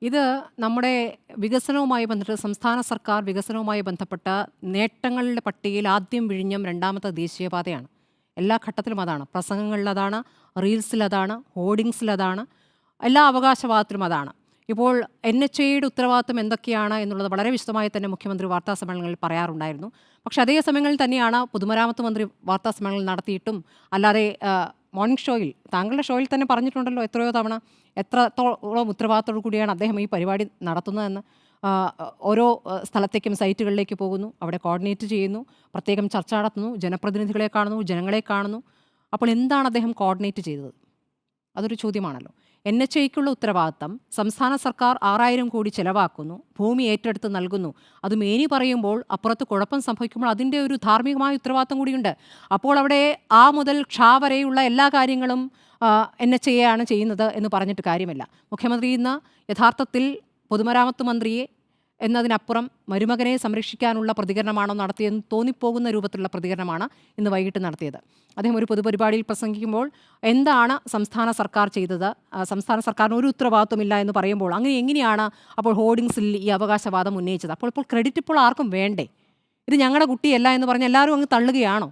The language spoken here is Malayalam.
ഇത് നമ്മുടെ വികസനവുമായി ബന്ധപ്പെട്ട് സംസ്ഥാന സർക്കാർ വികസനവുമായി ബന്ധപ്പെട്ട നേട്ടങ്ങളുടെ പട്ടികയിൽ ആദ്യം വിഴിഞ്ഞം രണ്ടാമത്തെ ദേശീയപാതയാണ്. എല്ലാ ഘട്ടത്തിലും അതാണ്. പ്രസംഗങ്ങളിൽ അതാണ്, റീൽസിൽ അതാണ്, ഹോർഡിങ്സിൽ അതാണ്, എല്ലാ അവകാശവാദത്തിലും അതാണ്. ഇപ്പോൾ NHAയുടെ ഉത്തരവാദിത്വം എന്തൊക്കെയാണ് എന്നുള്ളത് വളരെ വിശദമായി തന്നെ മുഖ്യമന്ത്രി വാർത്താ സമ്മേളനങ്ങളിൽ പറയാറുണ്ടായിരുന്നു. പക്ഷേ അതേ സമയങ്ങളിൽ തന്നെയാണ് പൊതുമരാമത്ത് മന്ത്രി വാർത്താ സമ്മേളനം നടത്തിയിട്ടും അല്ലാതെ മോർണിംഗ് ഷോയിൽ, താങ്കളുടെ ഷോയിൽ തന്നെ പറഞ്ഞിട്ടുണ്ടല്ലോ എത്രയോ തവണ, എത്രത്തോളം ഉത്തരവാദിത്തോടു കൂടിയാണ് അദ്ദേഹം ഈ പരിപാടി നടത്തുന്നതെന്ന്. ഓരോ സ്ഥലത്തേക്കും സൈറ്റുകളിലേക്ക് പോകുന്നു, അവിടെ കോർഡിനേറ്റ് ചെയ്യുന്നു, പ്രത്യേകം ചർച്ച നടത്തുന്നു, ജനപ്രതിനിധികളെ കാണുന്നു, ജനങ്ങളെ കാണുന്നു. അപ്പോൾ എന്താണ് അദ്ദേഹം കോർഡിനേറ്റ് ചെയ്തത്? അതൊരു ചോദ്യമാണല്ലോ. NHAയ്ക്കുള്ള ഉത്തരവാദിത്തം സംസ്ഥാന സർക്കാർ 6000 കോടി ചെലവാക്കുന്നു, ഭൂമി ഏറ്റെടുത്ത് നൽകുന്നു. അത് മേനി പറയുമ്പോൾ അപ്പുറത്ത് കുഴപ്പം സംഭവിക്കുമ്പോൾ അതിൻ്റെ ഒരു ധാർമ്മികമായ ഉത്തരവാദിത്തം കൂടിയുണ്ട്. അപ്പോൾ അവിടെ ആ മുതൽ ക്ഷ വരെയുള്ള എല്ലാ കാര്യങ്ങളും NHA ആണ് ചെയ്യുന്നത് എന്ന് പറഞ്ഞിട്ട് കാര്യമില്ല. മുഖ്യമന്ത്രി ഇന്ന് യഥാർത്ഥത്തിൽ പൊതുമരാമത്ത് മന്ത്രിയെ എന്നതിനപ്പുറം മരുമകനെ സംരക്ഷിക്കാനുള്ള പ്രതികരണമാണോ നടത്തിയെന്ന് തോന്നിപ്പോകുന്ന രൂപത്തിലുള്ള പ്രതികരണമാണ് ഇന്ന് വൈകിട്ട് നടത്തിയത്. അദ്ദേഹം ഒരു പൊതുപരിപാടിയിൽ പ്രസംഗിക്കുമ്പോൾ എന്താണ് സംസ്ഥാന സർക്കാർ ചെയ്തത്, സംസ്ഥാന സർക്കാരിന് ഒരു ഉത്തരവാദിത്വമില്ല എന്ന് പറയുമ്പോൾ അങ്ങനെ എങ്ങനെയാണ് അപ്പോൾ ഹോർഡിങ്സിൽ ഈ അവകാശവാദം ഉന്നയിച്ചത്? അപ്പോൾ ക്രെഡിറ്റ് ഇപ്പോൾ ആർക്കും വേണ്ടേ? ഇത് ഞങ്ങളുടെ കുട്ടിയല്ല എന്ന് പറഞ്ഞ് എല്ലാവരും അങ്ങ് തള്ളുകയാണോ?